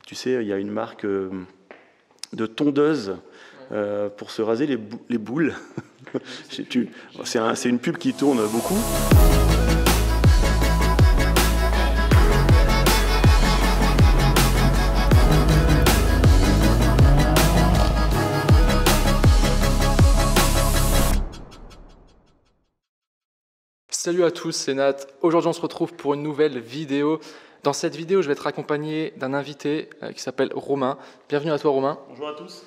Tu sais, il y a une marque de tondeuse pour se raser les boules. C'est une pub qui tourne beaucoup. Salut à tous, c'est Nat. Aujourd'hui, on se retrouve pour une nouvelle vidéo. Dans cette vidéo, je vais être accompagné d'un invité qui s'appelle Romain. Bienvenue à toi, Romain. Bonjour à tous.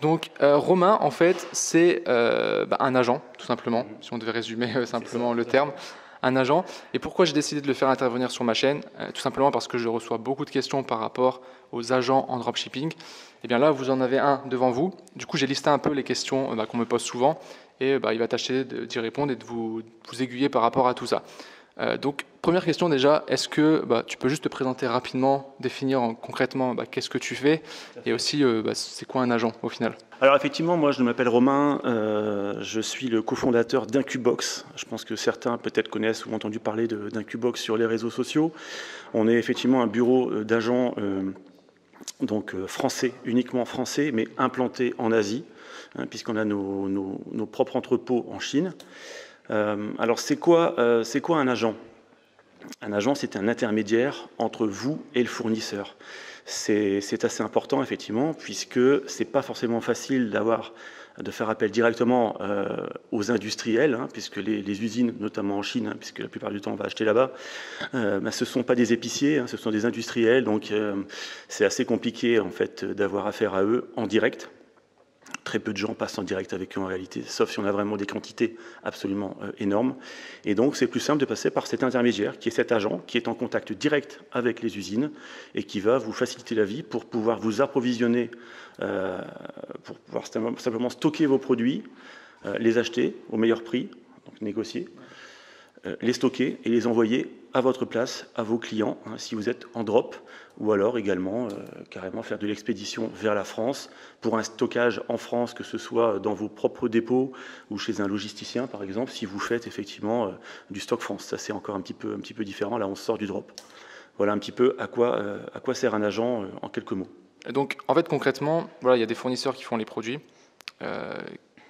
Donc, Romain, en fait, c'est un agent, tout simplement, si on devait résumer simplement le terme. Un agent. Et pourquoi j'ai décidé de le faire intervenir sur ma chaîne? Tout simplement parce que je reçois beaucoup de questions par rapport aux agents en dropshipping. Et bien là, vous en avez un devant vous. Du coup, j'ai listé un peu les questions qu'on me pose souvent. Et il va tâcher d'y répondre et de vous aiguiller par rapport à tout ça. Donc, première question déjà, est-ce que tu peux juste te présenter rapidement, définir concrètement qu'est-ce que tu fais et aussi c'est quoi un agent au final? Alors effectivement, moi je m'appelle Romain, je suis le cofondateur d'Incubox. Je pense que certains peut-être connaissent ou ont entendu parler d'Incubox sur les réseaux sociaux. On est effectivement un bureau d'agents français, uniquement français, mais implanté en Asie, puisqu'on a nos propres entrepôts en Chine. Alors c'est quoi un agent? Un agent, c'est un intermédiaire entre vous et le fournisseur. C'est assez important effectivement, puisque c'est pas forcément facile de faire appel directement aux industriels, puisque les usines, notamment en Chine, puisque la plupart du temps on va acheter là-bas, ce ne sont pas des épiciers, ce sont des industriels, donc c'est assez compliqué en fait d'avoir affaire à eux en direct. Très peu de gens passent en direct avec eux en réalité, sauf si on a vraiment des quantités absolument énormes. Et donc c'est plus simple de passer par cet intermédiaire, qui est cet agent, qui est en contact direct avec les usines et qui va vous faciliter la vie pour pouvoir vous approvisionner, pour pouvoir simplement stocker vos produits, les acheter au meilleur prix, donc négocier, les stocker et les envoyer à votre place, à vos clients, si vous êtes en drop, ou alors également carrément faire de l'expédition vers la France pour un stockage en France, que ce soit dans vos propres dépôts ou chez un logisticien par exemple, si vous faites effectivement du stock France. Ça c'est encore un petit peu différent, là on sort du drop. Voilà un petit peu à quoi sert un agent en quelques mots. Donc en fait concrètement, voilà, il y a des fournisseurs qui font les produits.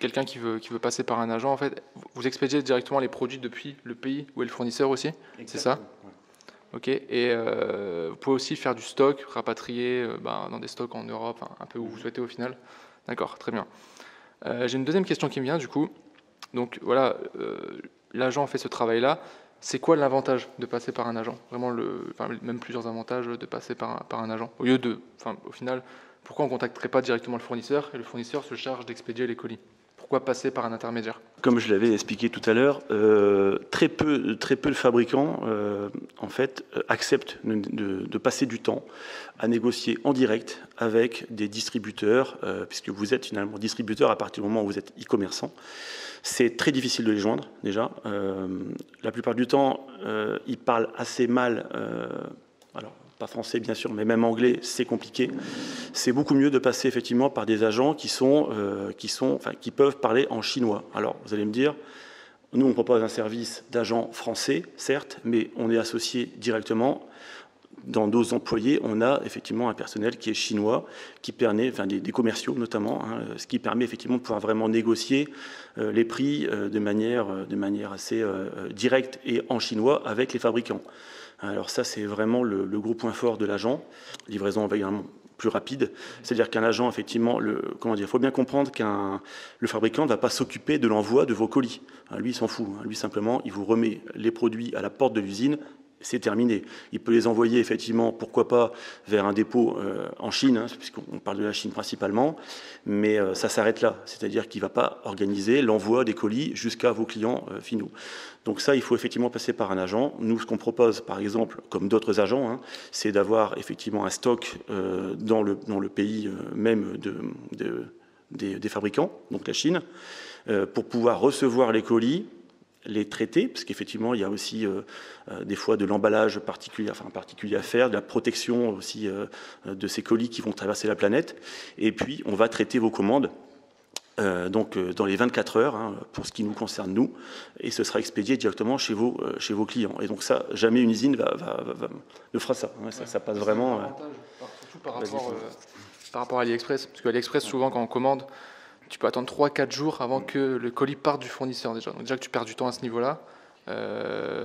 Quelqu'un qui veut passer par un agent, en fait, vous expédiez directement les produits depuis le pays où est le fournisseur aussi? C'est ça? Ouais. Ok. Et vous pouvez aussi faire du stock, rapatrier dans des stocks en Europe, un peu où vous souhaitez au final. D'accord, très bien. J'ai une deuxième question qui me vient du coup. Donc voilà, l'agent fait ce travail-là. C'est quoi l'avantage de passer par un agent? Vraiment, même plusieurs avantages de passer par un agent. Au final, pourquoi on ne contacterait pas directement le fournisseur et le fournisseur se charge d'expédier les colis? Pourquoi passer par un intermédiaire? Comme je l'avais expliqué tout à l'heure, très peu de fabricants en fait, acceptent de passer du temps à négocier en direct avec des distributeurs, puisque vous êtes finalement distributeur à partir du moment où vous êtes e-commerçant. C'est très difficile de les joindre déjà. La plupart du temps, ils parlent assez mal. Alors, pas français bien sûr, mais même anglais, c'est compliqué. C'est beaucoup mieux de passer effectivement par des agents qui peuvent parler en chinois. Alors, vous allez me dire, nous on propose un service d'agent français, certes, mais on est associé directement. Dans nos employés, on a effectivement un personnel qui est chinois, qui permet, des commerciaux notamment, ce qui permet effectivement de pouvoir vraiment négocier les prix de manière assez directe et en chinois avec les fabricants. Alors ça, c'est vraiment le gros point fort de l'agent. Livraison également plus rapide. C'est-à-dire qu'un agent, effectivement, il faut bien comprendre le fabricant ne va pas s'occuper de l'envoi de vos colis. Lui, il s'en fout. Lui, simplement, il vous remet les produits à la porte de l'usine. C'est terminé. Il peut les envoyer effectivement, pourquoi pas, vers un dépôt en Chine, puisqu'on parle de la Chine principalement, mais ça s'arrête là. C'est-à-dire qu'il ne va pas organiser l'envoi des colis jusqu'à vos clients finaux. Donc ça, il faut effectivement passer par un agent. Nous, ce qu'on propose, par exemple, comme d'autres agents, c'est d'avoir effectivement un stock dans le pays même des fabricants, donc la Chine, pour pouvoir recevoir les colis, les traiter, parce qu'effectivement, il y a aussi des fois de l'emballage particulier à faire, de la protection aussi de ces colis qui vont traverser la planète. Et puis, on va traiter vos commandes dans les 24 heures, pour ce qui nous concerne nous, et ce sera expédié directement chez vos clients. Et donc ça, jamais une usine ne fera ça. Ça passe vraiment. par rapport à AliExpress, parce que AliExpress, souvent, quand on commande, tu peux attendre 3-4 jours avant que le colis parte du fournisseur déjà. Donc déjà que tu perds du temps à ce niveau-là.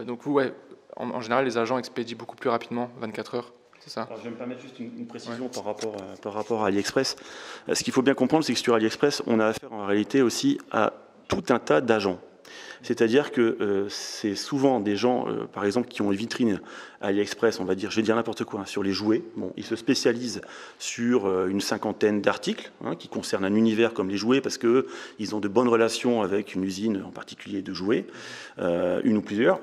Donc vous, ouais, en général, les agents expédient beaucoup plus rapidement, 24 heures. C'est ça. Alors, je vais me permettre juste une précision par rapport à AliExpress. Ce qu'il faut bien comprendre, c'est que sur AliExpress, on a affaire en réalité aussi à tout un tas d'agents. C'est-à-dire que c'est souvent des gens, par exemple, qui ont une vitrine à AliExpress, on va dire, je vais dire n'importe quoi, sur les jouets. Bon, ils se spécialisent sur une 50aine d'articles qui concernent un univers comme les jouets, parce qu'ils ont de bonnes relations avec une usine en particulier de jouets, une ou plusieurs.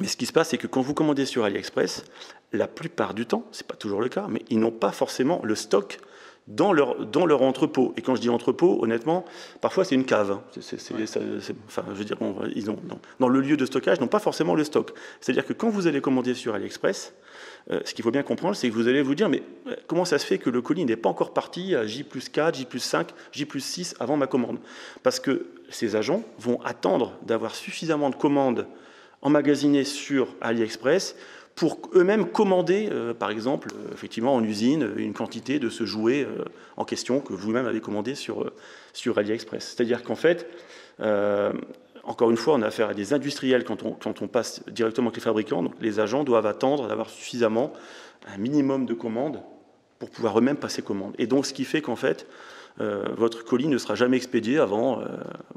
Mais ce qui se passe, c'est que quand vous commandez sur AliExpress, la plupart du temps, ce n'est pas toujours le cas, mais ils n'ont pas forcément le stock dans leur entrepôt. Et quand je dis entrepôt, honnêtement, parfois c'est une cave. Enfin, je veux dire, ils ont, dans le lieu de stockage, n'ont pas forcément le stock. C'est-à-dire que quand vous allez commander sur AliExpress, ce qu'il faut bien comprendre, c'est que vous allez vous dire, mais comment ça se fait que le colis n'est pas encore parti à J+4, J+5, J+6 avant ma commande? Parce que ces agents vont attendre d'avoir suffisamment de commandes emmagasinés sur AliExpress pour eux-mêmes commander, par exemple, effectivement en usine, une quantité de ce jouet en question que vous-même avez commandé sur AliExpress. C'est-à-dire qu'en fait, encore une fois, on a affaire à des industriels quand on passe directement avec les fabricants. Donc les agents doivent attendre d'avoir suffisamment, un minimum de commandes pour pouvoir eux-mêmes passer commande. Et donc ce qui fait qu'en fait, votre colis ne sera jamais expédié avant,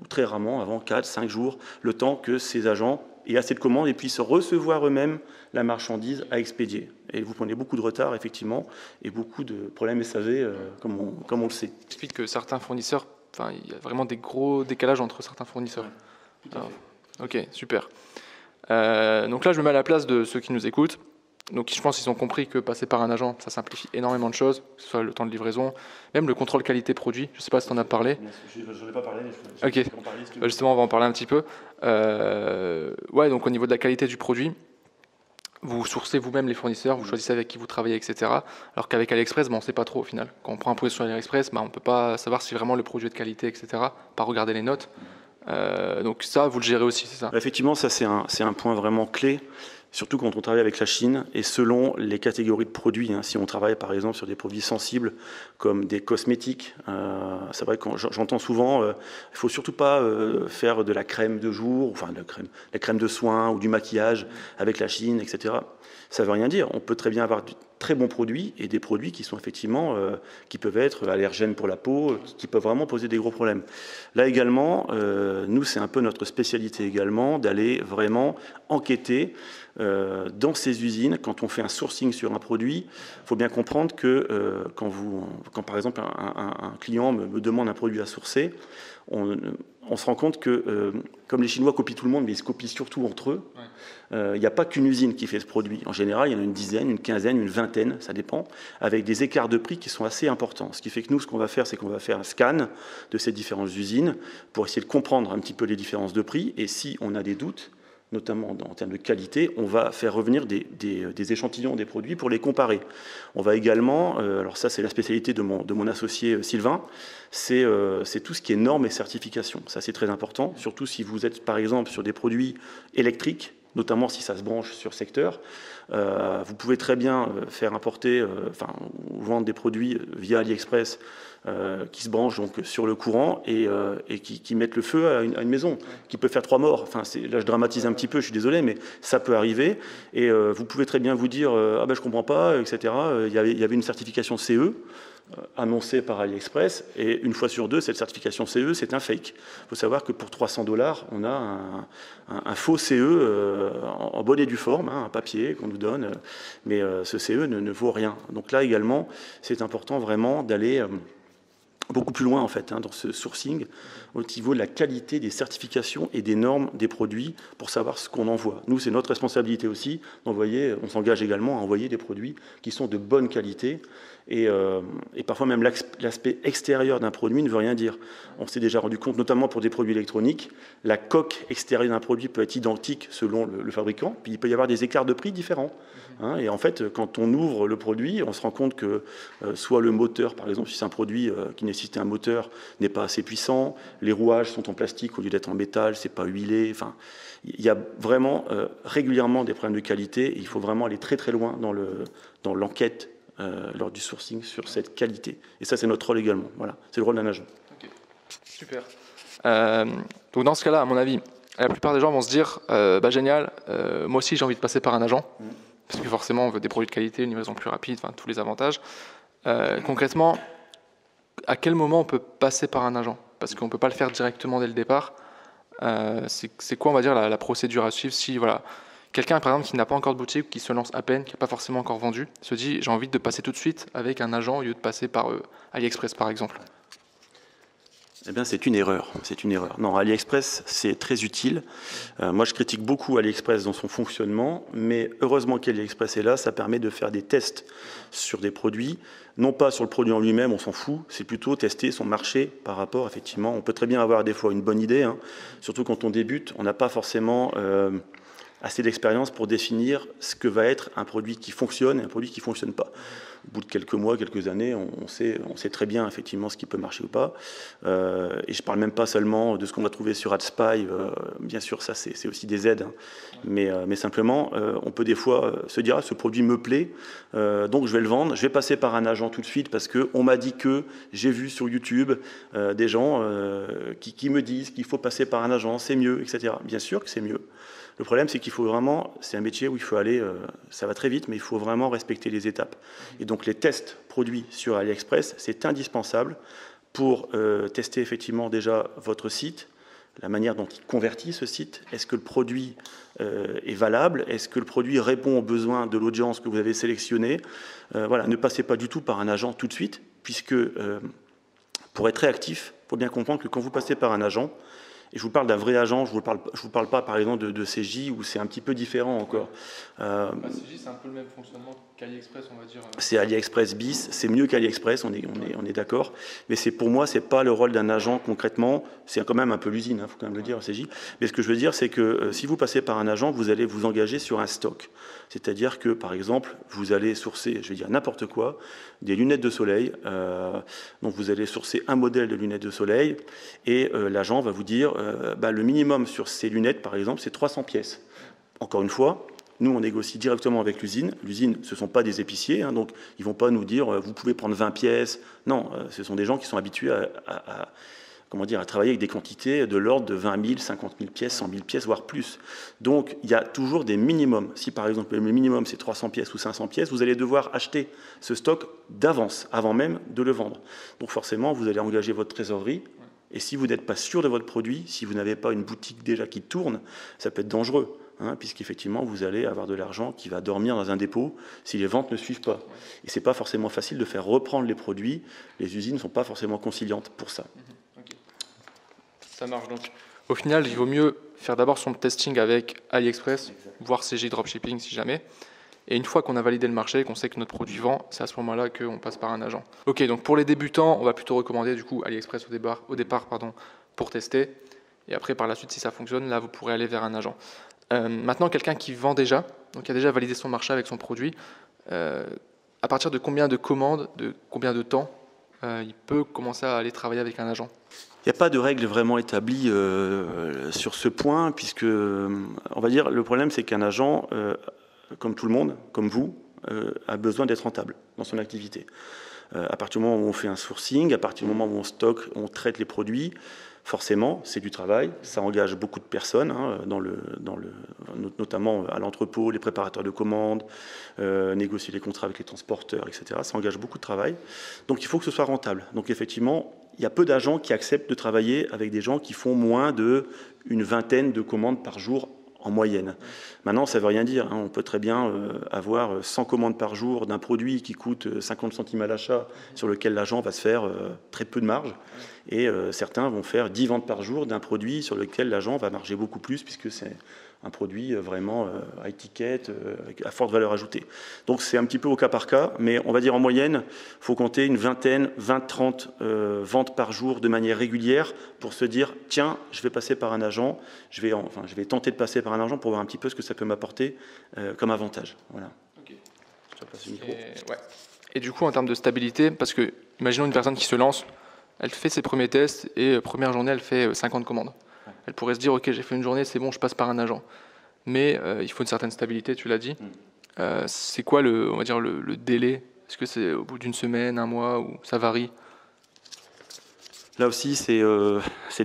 très rarement, avant 4-5 jours, le temps que ces agents aient assez de commandes et puissent recevoir eux-mêmes la marchandise à expédier. Et vous prenez beaucoup de retard, effectivement, et beaucoup de problèmes SAV, comme on le sait. Ça explique que certains fournisseurs, enfin, il y a vraiment des gros décalages entre certains fournisseurs. Ouais, tout à fait. Ok, super. Donc là, je me mets à la place de ceux qui nous écoutent. Donc je pense qu'ils ont compris que passer par un agent, ça simplifie énormément de choses, que ce soit le temps de livraison, même le contrôle qualité produit. Je ne sais pas si tu en as parlé. Je n'en ai pas parlé. Ok, justement, on va en parler un petit peu. Ouais, donc au niveau de la qualité du produit, vous sourcez vous-même les fournisseurs, vous choisissez avec qui vous travaillez, etc. Alors qu'avec AliExpress, on ne sait pas trop au final. Quand on prend un produit sur AliExpress, on ne peut pas savoir si vraiment le produit est de qualité, etc. Pas regarder les notes. Donc ça, vous le gérez aussi, c'est ça? Effectivement, ça c'est un point vraiment clé, surtout quand on travaille avec la Chine et selon les catégories de produits. Si on travaille par exemple sur des produits sensibles comme des cosmétiques, c'est vrai que j'entends souvent, il ne faut surtout pas faire de la crème de jour, enfin la crème de soin ou du maquillage avec la Chine, etc. Ça ne veut rien dire. On peut très bien avoir du très bons produits et des produits qui sont effectivement, qui peuvent être allergènes pour la peau, qui peuvent vraiment poser des gros problèmes. Là également, nous c'est un peu notre spécialité également d'aller vraiment enquêter dans ces usines. Quand on fait un sourcing sur un produit, il faut bien comprendre que quand par exemple un client me demande un produit à sourcer, on se rend compte que, comme les Chinois copient tout le monde, mais ils se copient surtout entre eux, il n'y a pas qu'une usine qui fait ce produit. En général, il y en a une dizaine, une quinzaine, une vingtaine, ça dépend, avec des écarts de prix qui sont assez importants. Ce qui fait que nous, ce qu'on va faire, c'est qu'on va faire un scan de ces différentes usines pour essayer de comprendre un petit peu les différences de prix. Et si on a des doutes, notamment en termes de qualité, on va faire revenir des échantillons des produits pour les comparer. On va également, alors ça c'est la spécialité de mon associé Sylvain, c'est tout ce qui est normes et certifications. Ça c'est très important, surtout si vous êtes par exemple sur des produits électriques, notamment si ça se branche sur secteur. Vous pouvez très bien faire importer, ou vendre des produits via AliExpress qui se branchent donc sur le courant et qui mettent le feu à une maison, qui peut faire 3 morts. Enfin, là, je dramatise un petit peu, je suis désolé, mais ça peut arriver. Et vous pouvez très bien vous dire ah ben je comprends pas, etc. Il y avait une certification CE annoncée par AliExpress, et une fois sur deux, cette certification CE, c'est un fake. Il faut savoir que pour $300, on a un faux CE en bonne et due forme, un papier qu'on nous donne, mais ce CE ne vaut rien. Donc là également, c'est important vraiment d'aller beaucoup plus loin en fait dans ce sourcing au niveau de la qualité des certifications et des normes des produits pour savoir ce qu'on envoie. Nous, c'est notre responsabilité aussi d'envoyer, on s'engage également à envoyer des produits qui sont de bonne qualité et parfois même l'aspect extérieur d'un produit ne veut rien dire. On s'est déjà rendu compte, notamment pour des produits électroniques, la coque extérieure d'un produit peut être identique selon le fabricant, puis il peut y avoir des écarts de prix différents. Et en fait, quand on ouvre le produit, on se rend compte que soit le moteur, par exemple, si c'est un produit qui nécessite un moteur, n'est pas assez puissant, les rouages sont en plastique au lieu d'être en métal, c'est pas huilé. Enfin, il y a vraiment régulièrement des problèmes de qualité. Et il faut vraiment aller très très loin dans l'enquête lors du sourcing sur cette qualité. Et ça, c'est notre rôle également. Voilà, c'est le rôle d'un agent. Okay. Super. Donc dans ce cas-là, à mon avis, la plupart des gens vont se dire génial, moi aussi j'ai envie de passer par un agent, parce que forcément on veut des produits de qualité, une livraison plus rapide, enfin tous les avantages. Concrètement, à quel moment on peut passer par un agent? Parce qu'on ne peut pas le faire directement dès le départ. C'est quoi, on va dire, la procédure à suivre si voilà, quelqu'un, par exemple, qui n'a pas encore de boutique, qui se lance à peine, qui n'a pas forcément encore vendu, se dit j'ai envie de passer tout de suite avec un agent au lieu de passer par AliExpress par exemple? Eh bien, c'est une erreur. C'est une erreur. Non, AliExpress, c'est très utile. Moi, je critique beaucoup AliExpress dans son fonctionnement, mais heureusement qu'AliExpress est là, ça permet de faire des tests sur des produits, non pas sur le produit en lui-même, on s'en fout, c'est plutôt tester son marché par rapport, effectivement. On peut très bien avoir des fois une bonne idée, hein, surtout quand on débute, on n'a pas forcément assez d'expérience pour définir ce que va être un produit qui fonctionne et un produit qui ne fonctionne pas. Au bout de quelques mois, quelques années, on sait très bien effectivement ce qui peut marcher ou pas. Et je ne parle même pas seulement de ce qu'on va trouver sur AdSpy. Bien sûr, ça c'est aussi des aides. Hein. Mais simplement, on peut des fois se dire ce produit me plaît, donc je vais le vendre. Je vais passer par un agent tout de suite parce qu'on m'a dit que j'ai vu sur YouTube des gens qui me disent qu'il faut passer par un agent, c'est mieux, etc. Bien sûr que c'est mieux. Le problème, c'est qu'il faut vraiment, c'est un métier où il faut aller, ça va très vite, mais il faut vraiment respecter les étapes. Et donc les tests produits sur AliExpress, c'est indispensable pour tester effectivement déjà votre site, la manière dont il convertit ce site. Est-ce que le produit est valable? Est-ce que le produit répond aux besoins de l'audience que vous avez sélectionnée? Voilà, ne passez pas du tout par un agent tout de suite, puisque pour être réactif, il faut bien comprendre que quand vous passez par un agent, et je vous parle d'un vrai agent, je vous parle pas par exemple de CJ où c'est un petit peu différent encore. CJ c'est un peu le même fonctionnement qu'AliExpress, on va dire. C'est AliExpress bis, c'est mieux qu'AliExpress, on est d'accord. Mais pour moi, c'est pas le rôle d'un agent concrètement. C'est quand même un peu l'usine, il faut quand même le dire, CJ. Mais ce que je veux dire, c'est que si vous passez par un agent, vous allez vous engager sur un stock. C'est-à-dire que, par exemple, vous allez sourcer, je vais dire n'importe quoi, des lunettes de soleil. Donc vous allez sourcer un modèle de lunettes de soleil et l'agent va vous dire le minimum sur ces lunettes, par exemple, c'est 300 pièces. Encore une fois, nous, on négocie directement avec l'usine. L'usine, ce ne sont pas des épiciers, hein, donc ils ne vont pas nous dire vous pouvez prendre 20 pièces. Non, ce sont des gens qui sont habitués à travailler avec des quantités de l'ordre de 20 000, 50 000 pièces, 100 000 pièces, voire plus. Donc, il y a toujours des minimums. Si, par exemple, le minimum, c'est 300 pièces ou 500 pièces, vous allez devoir acheter ce stock d'avance, avant même de le vendre. Donc, forcément, vous allez engager votre trésorerie. Et si vous n'êtes pas sûr de votre produit, si vous n'avez pas une boutique déjà qui tourne, ça peut être dangereux. Puisqu'effectivement, vous allez avoir de l'argent qui va dormir dans un dépôt si les ventes ne suivent pas. Et ce n'est pas forcément facile de faire reprendre les produits. Les usines ne sont pas forcément conciliantes pour ça. Okay. Ça marche donc. Au final, il vaut mieux faire d'abord son testing avec AliExpress, exactement, voire CJ Dropshipping si jamais. Et une fois qu'on a validé le marché, qu'on sait que notre produit vend, c'est à ce moment-là qu'on passe par un agent. Ok, donc pour les débutants, on va plutôt recommander du coup AliExpress au départ pour tester. Et après, par la suite, si ça fonctionne, là, vous pourrez aller vers un agent. Maintenant, quelqu'un qui vend déjà, donc qui a déjà validé son marché avec son produit, à partir de combien de commandes, de combien de temps il peut commencer à aller travailler avec un agent? Il n'y a pas de règle vraiment établie sur ce point, puisque, on va dire, le problème, c'est qu'un agent, comme tout le monde, comme vous, a besoin d'être rentable dans son activité. À partir du moment où on fait un sourcing, à partir du moment où on stocke, on traite les produits, forcément, c'est du travail, ça engage beaucoup de personnes, hein, notamment à l'entrepôt, les préparateurs de commandes, négocier les contrats avec les transporteurs, etc. Ça engage beaucoup de travail. Donc il faut que ce soit rentable. Donc effectivement, il y a peu d'agents qui acceptent de travailler avec des gens qui font moins d'une vingtaine de commandes par jour en moyenne. Maintenant, ça ne veut rien dire. Hein. On peut très bien avoir 100 commandes par jour d'un produit qui coûte 50 centimes à l'achat, sur lequel l'agent va se faire très peu de marge. Et certains vont faire 10 ventes par jour d'un produit sur lequel l'agent va marger beaucoup plus, puisque c'est un produit vraiment à étiquette, à forte valeur ajoutée. Donc c'est un petit peu au cas par cas, mais on va dire en moyenne, il faut compter une vingtaine, 20-30 ventes par jour de manière régulière pour se dire, tiens, je vais passer par un agent, je vais tenter de passer par un agent pour voir un petit peu ce que ça peut m'apporter comme avantage. Voilà. Okay. Je te passe le micro. Et du coup, en termes de stabilité, parce que imaginons une personne qui se lance, elle fait ses premiers tests et première journée, elle fait 50 commandes. Elle pourrait se dire, ok, j'ai fait une journée, c'est bon, je passe par un agent. Mais il faut une certaine stabilité, tu l'as dit. C'est quoi on va dire le délai Est-ce que c'est au bout d'une semaine, un mois, ou ça varie? Là aussi, c'est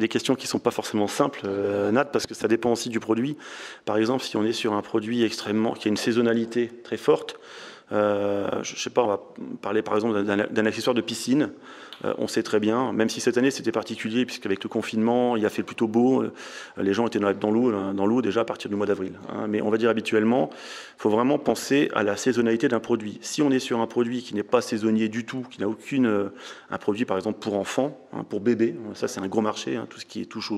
des questions qui ne sont pas forcément simples, Nat, parce que ça dépend aussi du produit. Par exemple, si on est sur un produit qui a une saisonnalité très forte, je ne sais pas, on va parler par exemple d'un accessoire de piscine. On sait très bien, même si cette année c'était particulier, puisqu'avec le confinement, il a fait plutôt beau, les gens étaient dans l'eau déjà à partir du mois d'avril. Hein. Mais on va dire habituellement, il faut vraiment penser à la saisonnalité d'un produit. Si on est sur un produit qui n'est pas saisonnier du tout, qui n'a un produit par exemple pour enfants, hein, pour bébés, ça c'est un gros marché, hein, tout ce qui touche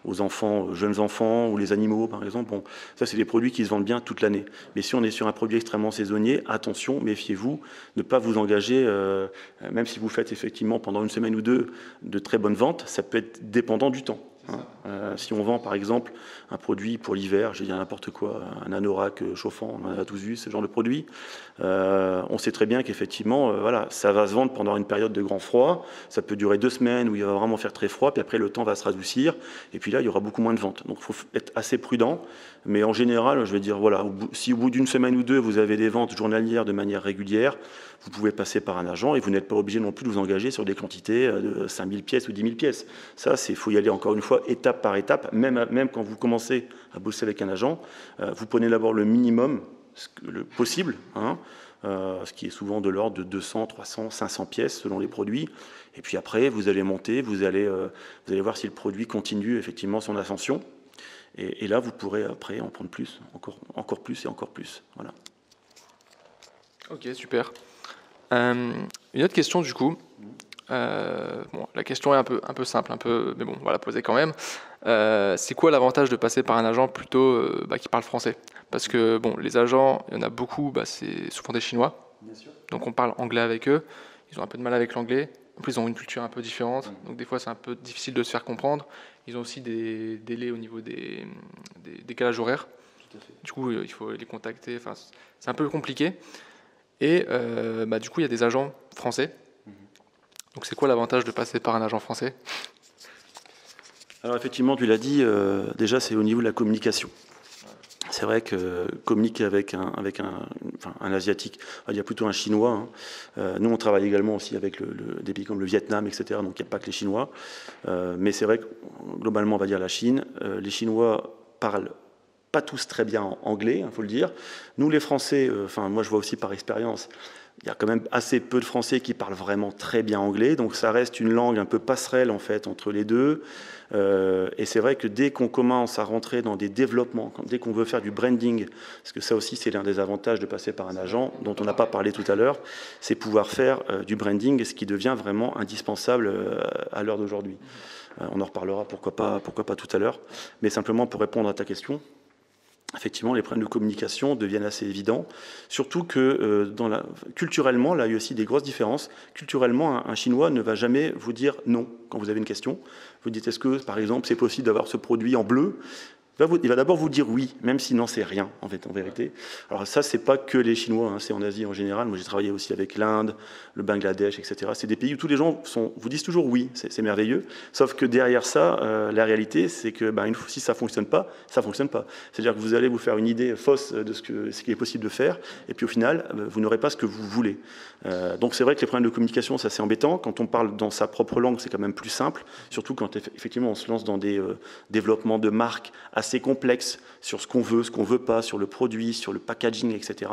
aux enfants, aux jeunes enfants ou les animaux par exemple, bon, ça c'est des produits qui se vendent bien toute l'année. Mais si on est sur un produit extrêmement saisonnier, attention, méfiez-vous, ne pas vous engager, même si vous faites effectivement pendant une semaine ou deux de très bonnes ventes, ça peut être dépendant du temps. Hein. Si on vend par exemple un produit pour l'hiver, j'ai dit n'importe quoi, un anorak chauffant, on en a tous vu ce genre de produit, on sait très bien qu'effectivement, voilà, ça va se vendre pendant une période de grand froid, ça peut durer 2 semaines où il va vraiment faire très froid, puis après le temps va se radoucir, et puis là il y aura beaucoup moins de ventes. Donc il faut être assez prudent, mais en général, je vais dire, voilà, si au bout d'une semaine ou deux, vous avez des ventes journalières de manière régulière, vous pouvez passer par un agent et vous n'êtes pas obligé non plus de vous engager sur des quantités de 5000 pièces ou 10 000 pièces. Ça, il faut y aller encore une fois étape par étape. Même quand vous commencez à bosser avec un agent, vous prenez d'abord le minimum le possible, hein, ce qui est souvent de l'ordre de 200, 300, 500 pièces selon les produits. Et puis après, vous allez monter, vous allez voir si le produit continue effectivement son ascension. Et là, vous pourrez après en prendre plus, encore plus et encore plus. Voilà. Ok, super. Une autre question du coup. Bon, la question est un peu simple, mais bon, on va la poser quand même. C'est quoi l'avantage de passer par un agent plutôt qui parle français? Parce que bon, les agents, il y en a beaucoup, c'est souvent des Chinois. Bien sûr. Donc on parle anglais avec eux. Ils ont un peu de mal avec l'anglais. En plus, ils ont une culture un peu différente. Donc des fois, c'est un peu difficile de se faire comprendre. Ils ont aussi des délais au niveau des décalages horaires. Tout à fait. Du coup, il faut les contacter. Enfin, c'est un peu compliqué. Et du coup, il y a des agents français. Donc c'est quoi l'avantage de passer par un agent français? Alors effectivement, tu l'as dit, déjà c'est au niveau de la communication. C'est vrai que communiquer avec un Asiatique, il y a plutôt un Chinois. Hein. Nous, on travaille également aussi avec des pays comme le Vietnam, etc. Donc il n'y a pas que les Chinois. Mais c'est vrai que globalement, on va dire la Chine. Les Chinois parlent pas tous très bien anglais, il faut le dire. Nous, les Français, moi je vois aussi par expérience, il y a quand même assez peu de Français qui parlent vraiment très bien anglais, donc ça reste une langue un peu passerelle en fait entre les deux. Et c'est vrai que dès qu'on commence à rentrer dans des développements, dès qu'on veut faire du branding, parce que ça aussi c'est l'un des avantages de passer par un agent, dont on n'a pas parlé tout à l'heure, c'est pouvoir faire du branding, ce qui devient vraiment indispensable à l'heure d'aujourd'hui. On en reparlera pourquoi pas tout à l'heure, mais simplement pour répondre à ta question. Effectivement, les problèmes de communication deviennent assez évidents, surtout que culturellement, là, il y a aussi des grosses différences. Culturellement, un Chinois ne va jamais vous dire non quand vous avez une question. Vous dites, est-ce que, par exemple, c'est possible d'avoir ce produit en bleu ? Il va d'abord vous dire oui, même s'il n'en sait rien, en fait, en vérité. Alors ça, c'est pas que les Chinois, hein, c'est en Asie en général. Moi, j'ai travaillé aussi avec l'Inde, le Bangladesh, etc. C'est des pays où tous les gens vous disent toujours oui, c'est merveilleux. Sauf que derrière ça, la réalité, c'est que si ça fonctionne pas, ça fonctionne pas. C'est-à-dire que vous allez vous faire une idée fausse de ce qui est possible de faire, et puis au final, vous n'aurez pas ce que vous voulez. Donc c'est vrai que les problèmes de communication, c'est assez embêtant. Quand on parle dans sa propre langue, c'est quand même plus simple, surtout quand effectivement on se lance dans des développements de marques assez complexes sur ce qu'on veut pas, sur le produit, sur le packaging, etc.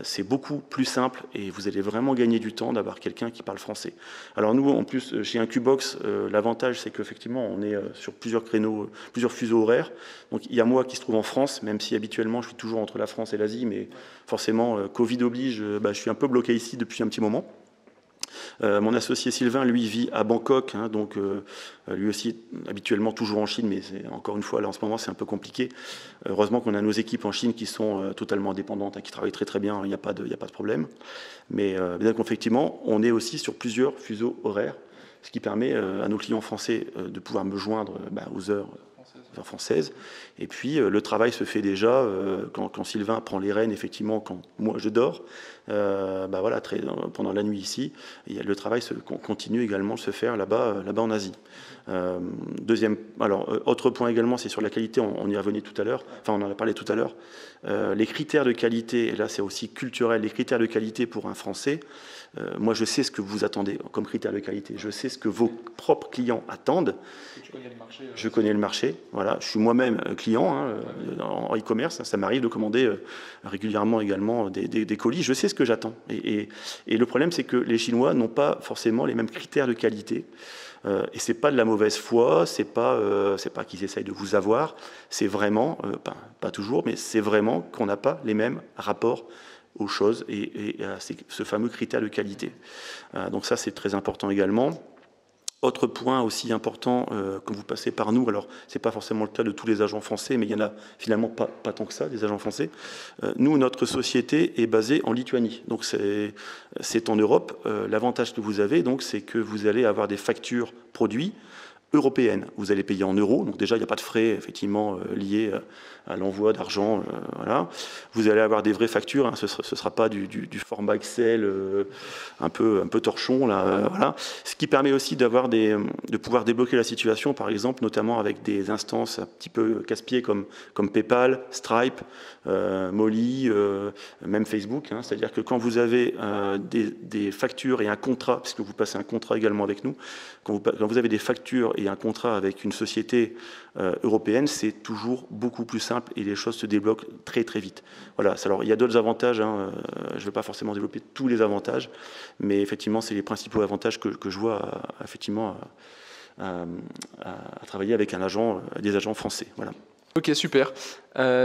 C'est beaucoup plus simple et vous allez vraiment gagner du temps d'avoir quelqu'un qui parle français. Alors nous, en plus, chez Incubox, l'avantage, c'est qu'effectivement, on est sur plusieurs créneaux, plusieurs fuseaux horaires. Donc il y a moi qui se trouve en France, même si habituellement, je suis toujours entre la France et l'Asie, mais forcément, Covid oblige, je suis un peu bloqué ici depuis un petit moment. Mon associé Sylvain, lui, vit à Bangkok, hein, donc lui aussi habituellement toujours en Chine, mais encore une fois, là en ce moment c'est un peu compliqué. Heureusement qu'on a nos équipes en Chine qui sont totalement indépendantes, hein, qui travaillent très très bien, il n'y a pas de problème. Mais bien qu'effectivement, on est aussi sur plusieurs fuseaux horaires, ce qui permet à nos clients français de pouvoir me joindre aux heures française. Et puis le travail se fait déjà quand Sylvain prend les rênes, effectivement, quand moi je dors. Voilà, pendant la nuit ici, le travail continue également de se faire là-bas en Asie. Autre point également, c'est sur la qualité, on y revenait tout à l'heure, enfin on en a parlé tout à l'heure, les critères de qualité, et là c'est aussi culturel, les critères de qualité pour un Français, moi je sais ce que vous attendez comme critères de qualité, je sais ce que vos propres clients attendent. Tu connais le marché, je connais le marché, voilà. Je suis moi-même client en e-commerce, ça m'arrive de commander régulièrement également des colis, je sais ce que j'attends. Et le problème c'est que les Chinois n'ont pas forcément les mêmes critères de qualité. Et c'est pas de la mauvaise foi, c'est pas qu'ils essayent de vous avoir, c'est vraiment, pas toujours, mais c'est vraiment qu'on n'a pas les mêmes rapports aux choses et à ce fameux critère de qualité. Donc ça c'est très important également. Autre point aussi important, quand vous passez par nous, alors c'est pas forcément le cas de tous les agents français, mais il y en a finalement pas tant que ça, des agents français. Nous, notre société est basée en Lituanie, donc c'est en Europe. L'avantage que vous avez, donc, c'est que vous allez avoir des factures produits européennes. Vous allez payer en euros, donc déjà il n'y a pas de frais effectivement liés à l'envoi d'argent. Voilà. Vous allez avoir des vraies factures, hein, ce sera pas du format Excel un peu torchon là. Voilà. Ce qui permet aussi de pouvoir débloquer la situation, par exemple, notamment avec des instances un petit peu casse-pieds comme PayPal, Stripe, Molly, même Facebook. Hein. C'est-à-dire que quand vous avez des factures et un contrat, puisque vous passez un contrat également avec nous, quand vous avez des factures et un contrat avec une société européenne, c'est toujours beaucoup plus simple et les choses se débloquent très très vite. Voilà. Alors il y a d'autres avantages, hein, je ne vais pas forcément développer tous les avantages, mais effectivement c'est les principaux avantages que je vois effectivement à travailler avec des agents français. Voilà. Ok, super.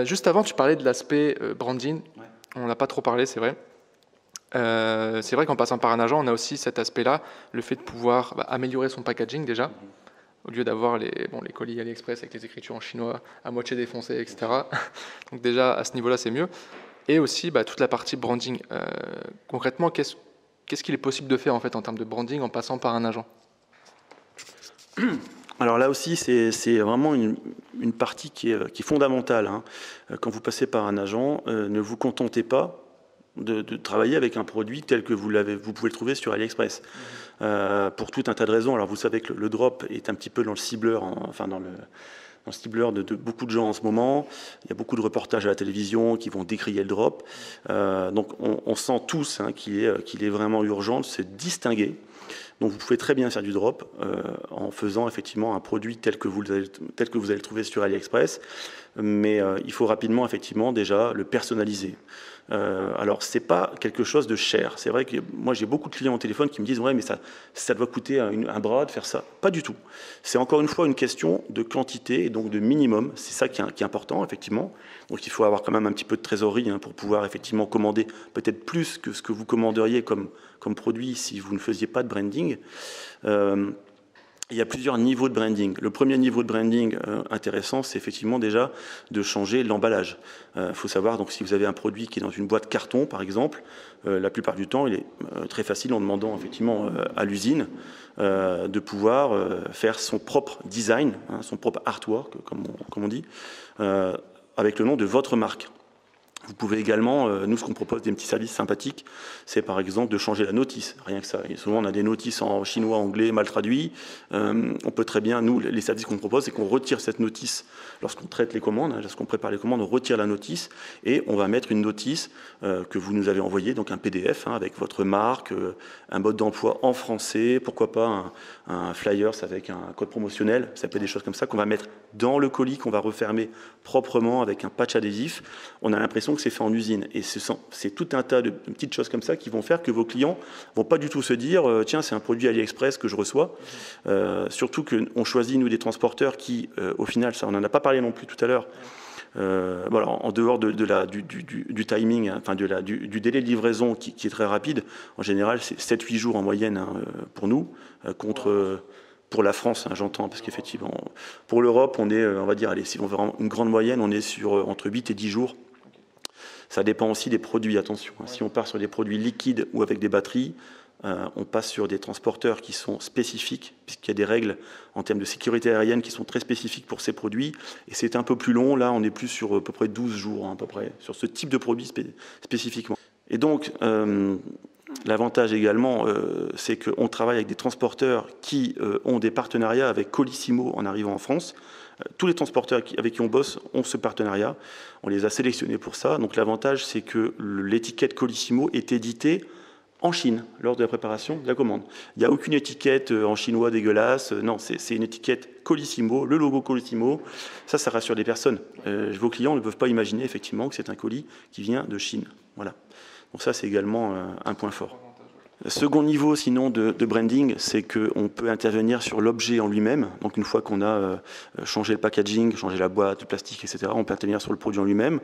Juste avant, tu parlais de l'aspect branding. Ouais. On n'a pas trop parlé, c'est vrai. C'est vrai qu'en passant par un agent, on a aussi cet aspect-là, le fait de pouvoir améliorer son packaging déjà, au lieu d'avoir les colis AliExpress avec les écritures en chinois à moitié défoncées, etc. Donc déjà, à ce niveau-là, c'est mieux. Et aussi toute la partie branding. Concrètement, qu'est-ce qu'il est possible de faire en fait en termes de branding en passant par un agent ? Alors là aussi, c'est vraiment une partie qui est fondamentale. Hein. Quand vous passez par un agent, ne vous contentez pas de travailler avec un produit tel que vous pouvez le trouver sur AliExpress. Pour tout un tas de raisons. Alors vous savez que le drop est un petit peu dans le cibleur, dans le cibleur de beaucoup de gens en ce moment. Il y a beaucoup de reportages à la télévision qui vont décrier le drop. Donc on sent tous qu'il est vraiment urgent de se distinguer. Donc vous pouvez très bien faire du drop en faisant effectivement un produit tel que vous allez le trouver sur AliExpress, mais il faut rapidement effectivement déjà le personnaliser. Alors c'est pas quelque chose de cher. C'est vrai que moi j'ai beaucoup de clients au téléphone qui me disent ouais mais ça doit coûter un bras de faire ça. Pas du tout. C'est encore une fois une question de quantité et donc de minimum. C'est ça qui est important effectivement. Donc il faut avoir quand même un petit peu de trésorerie pour pouvoir effectivement commander peut-être plus que ce que vous commanderiez comme produit si vous ne faisiez pas de branding. Il y a plusieurs niveaux de branding. Le premier niveau de branding intéressant, c'est effectivement déjà de changer l'emballage. Il faut savoir, donc, si vous avez un produit qui est dans une boîte carton, par exemple, la plupart du temps, il est très facile en demandant effectivement à l'usine de pouvoir faire son propre design, son propre artwork, comme on dit, avec le nom de votre marque. Vous pouvez également, nous ce qu'on propose des petits services sympathiques, c'est par exemple de changer la notice, rien que ça. Et souvent on a des notices en chinois, anglais, mal traduits. On peut très bien, nous les services qu'on propose, c'est qu'on retire cette notice lorsqu'on traite les commandes, lorsqu'on prépare les commandes, on retire la notice et on va mettre une notice que vous nous avez envoyée, donc un PDF avec votre marque, un mode d'emploi en français, pourquoi pas un flyers avec un code promotionnel, ça peut être des choses comme ça qu'on va mettre dans le colis, qu'on va refermer proprement avec un patch adhésif. On a l'impression que c'est fait en usine. Et c'est tout un tas de petites choses comme ça qui vont faire que vos clients vont pas du tout se dire tiens, c'est un produit AliExpress que je reçois. Surtout qu'on choisit, nous, des transporteurs qui, au final, ça on n'en a pas parlé non plus tout à l'heure, voilà, en dehors du timing, du délai de livraison qui est très rapide, en général, c'est 7-8 jours en moyenne pour nous, pour la France, j'entends, parce qu'effectivement, pour l'Europe, on est, on va dire, allez, si on veut une grande moyenne, on est sur entre 8 et 10 jours. Ça dépend aussi des produits, attention. Si on part sur des produits liquides ou avec des batteries, on passe sur des transporteurs qui sont spécifiques, puisqu'il y a des règles en termes de sécurité aérienne qui sont très spécifiques pour ces produits. Et c'est un peu plus long. Là, on est plus sur à peu près 12 jours, à peu près, sur ce type de produit spécifiquement. Et donc, l'avantage également, c'est qu'on travaille avec des transporteurs qui ont des partenariats avec Colissimo en arrivant en France. Tous les transporteurs avec qui on bosse ont ce partenariat. On les a sélectionnés pour ça. Donc l'avantage, c'est que l'étiquette Colissimo est éditée en Chine, lors de la préparation de la commande. Il n'y a aucune étiquette en chinois dégueulasse. Non, c'est une étiquette Colissimo, le logo Colissimo. Ça rassure les personnes. Vos clients ne peuvent pas imaginer effectivement que c'est un colis qui vient de Chine. Voilà. Donc ça, c'est également un point fort. Second niveau, sinon, de branding, c'est qu'on peut intervenir sur l'objet en lui-même. Donc, une fois qu'on a changé le packaging, changé la boîte, le plastique, etc., on peut intervenir sur le produit en lui-même.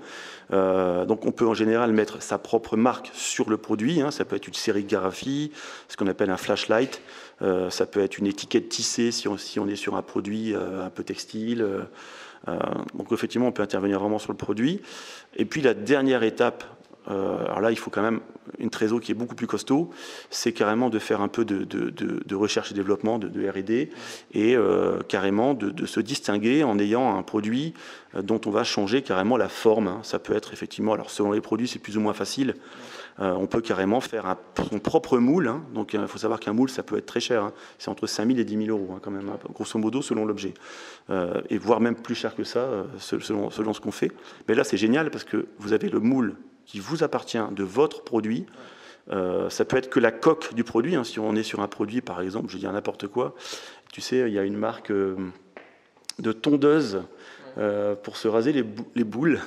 Donc, on peut en général mettre sa propre marque sur le produit. Ça peut être une sérigraphie, ce qu'on appelle un flashlight. Ça peut être une étiquette tissée si on est sur un produit un peu textile. Donc, effectivement, on peut intervenir vraiment sur le produit. Et puis, la dernière étape, alors là, il faut quand même une trésor qui est beaucoup plus costaud, c'est carrément de faire un peu de recherche et développement, de R&D, et carrément de se distinguer en ayant un produit dont on va changer carrément la forme. Ça peut être effectivement, alors selon les produits, c'est plus ou moins facile. On peut carrément faire son propre moule. Donc il faut savoir qu'un moule, ça peut être très cher. C'est entre 5 000 et 10 000 euros, quand même, grosso modo, selon l'objet. Et voire même plus cher que ça, selon ce qu'on fait. Mais là, c'est génial parce que vous avez le moule qui vous appartient de votre produit. Ça peut être que la coque du produit. Si on est sur un produit, par exemple, je dis n'importe quoi, tu sais, il y a une marque de tondeuse pour se raser les boules.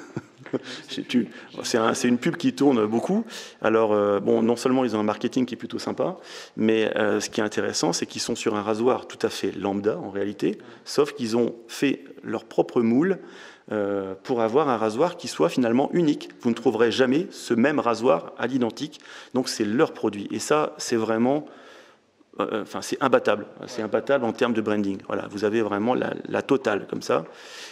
C'est une pub qui tourne beaucoup. Alors, bon, non seulement ils ont un marketing qui est plutôt sympa, mais ce qui est intéressant, c'est qu'ils sont sur un rasoir tout à fait lambda, en réalité, sauf qu'ils ont fait leur propre moule pour avoir un rasoir qui soit finalement unique. Vous ne trouverez jamais ce même rasoir à l'identique. Donc, c'est leur produit. Et ça, c'est vraiment... c'est imbattable. C'est imbattable en termes de branding. Voilà, vous avez vraiment la totale comme ça.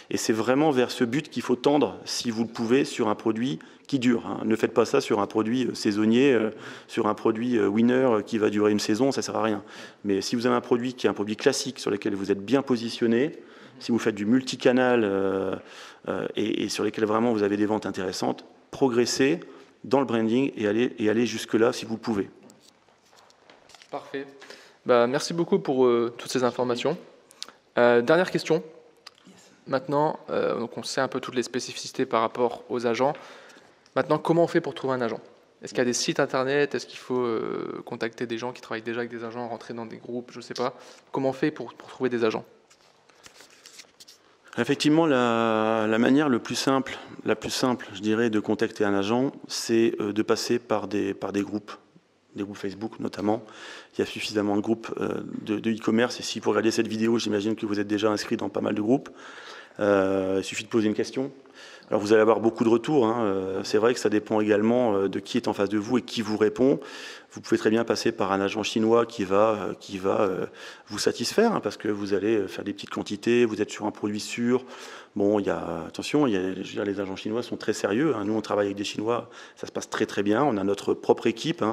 Et c'est vraiment vers ce but qu'il faut tendre, si vous le pouvez, sur un produit qui dure. Ne faites pas ça sur un produit saisonnier, sur un produit winner qui va durer une saison, ça ne sert à rien. Mais si vous avez un produit qui est un produit classique sur lequel vous êtes bien positionné, si vous faites du multicanal et sur lesquels vraiment vous avez des ventes intéressantes, progressez dans le branding et allez jusque-là si vous pouvez. Parfait. Merci beaucoup pour toutes ces informations. Dernière question. Maintenant, donc on sait un peu toutes les spécificités par rapport aux agents. Maintenant, comment on fait pour trouver un agent? Est-ce qu'il y a des sites internet? Est-ce qu'il faut contacter des gens qui travaillent déjà avec des agents, rentrer dans des groupes? Je ne sais pas. Comment on fait pour trouver des agents? Effectivement, la manière la plus simple, je dirais, de contacter un agent, c'est de passer par des groupes Facebook notamment. Il y a suffisamment de groupes de e-commerce. Et si vous regardez cette vidéo, j'imagine que vous êtes déjà inscrit dans pas mal de groupes. Il suffit de poser une question. Alors vous allez avoir beaucoup de retours. C'est vrai que ça dépend également de qui est en face de vous et qui vous répond. Vous pouvez très bien passer par un agent chinois qui va vous satisfaire parce que vous allez faire des petites quantités, vous êtes sur un produit sûr. Bon, attention, les agents chinois sont très sérieux. Nous, on travaille avec des Chinois, ça se passe très très bien. On a notre propre équipe.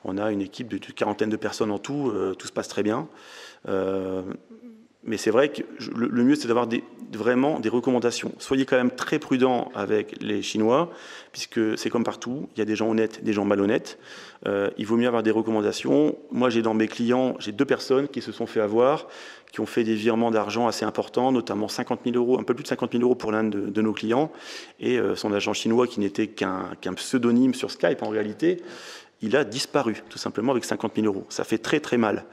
On a une équipe de quarantaine de personnes en tout. Tout se passe très bien. Mais c'est vrai que le mieux, c'est d'avoir vraiment des recommandations. Soyez quand même très prudents avec les Chinois, puisque c'est comme partout. Il y a des gens honnêtes, des gens malhonnêtes. Il vaut mieux avoir des recommandations. Moi, j'ai dans mes clients, j'ai 2 personnes qui se sont fait avoir, qui ont fait des virements d'argent assez importants, notamment 50 000 euros, un peu plus de 50 000 euros pour l'un de nos clients. Et son agent chinois, qui n'était qu'un pseudonyme sur Skype en réalité, il a disparu, tout simplement, avec 50 000 euros. Ça fait très très mal.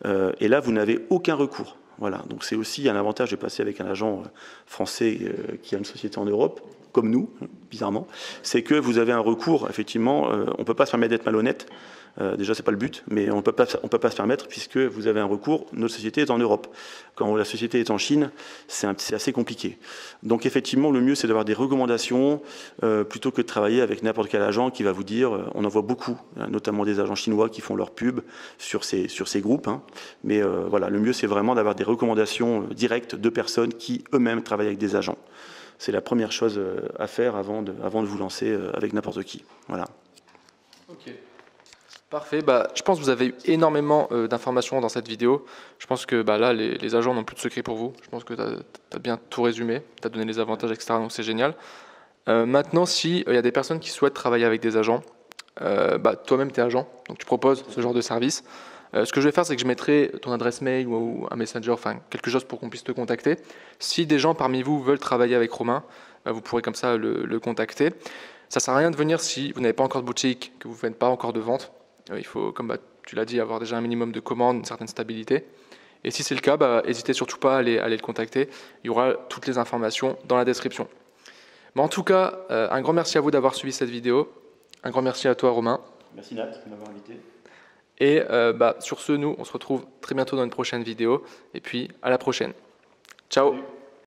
Et là, vous n'avez aucun recours. Voilà, donc c'est aussi un avantage de passer avec un agent français qui a une société en Europe, comme nous, bizarrement, c'est que vous avez un recours, effectivement, on ne peut pas se permettre d'être malhonnête, déjà c'est pas le but, mais on ne peut pas se permettre puisque vous avez un recours, notre société est en Europe. Quand la société est en Chine, c'est assez compliqué. Donc effectivement, le mieux c'est d'avoir des recommandations plutôt que de travailler avec n'importe quel agent qui va vous dire, on en voit beaucoup, notamment des agents chinois qui font leur pub sur ces groupes. Mais voilà, le mieux c'est vraiment d'avoir des recommandations directes de personnes qui eux-mêmes travaillent avec des agents. C'est la première chose à faire avant de vous lancer avec n'importe qui. Voilà. Ok. Parfait, je pense que vous avez eu énormément d'informations dans cette vidéo. Je pense que là, les agents n'ont plus de secret pour vous. Je pense que tu as bien tout résumé, tu as donné les avantages, etc. Donc c'est génial. Maintenant, s'il y a des personnes qui souhaitent travailler avec des agents, toi-même tu es agent, donc tu proposes ce genre de service. Ce que je vais faire, c'est que je mettrai ton adresse mail ou un messenger, enfin quelque chose pour qu'on puisse te contacter. Si des gens parmi vous veulent travailler avec Romain, vous pourrez comme ça le contacter. Ça ne sert à rien de venir si vous n'avez pas encore de boutique, que vous ne faites pas encore de vente. Il faut, comme tu l'as dit, avoir déjà un minimum de commandes, une certaine stabilité. Et si c'est le cas, n'hésitez surtout pas à aller le contacter. Il y aura toutes les informations dans la description. En tout cas, un grand merci à vous d'avoir suivi cette vidéo. Un grand merci à toi, Romain. Merci Nat de m'avoir invité. Et sur ce, nous, on se retrouve très bientôt dans une prochaine vidéo. Et puis, à la prochaine. Ciao. Salut.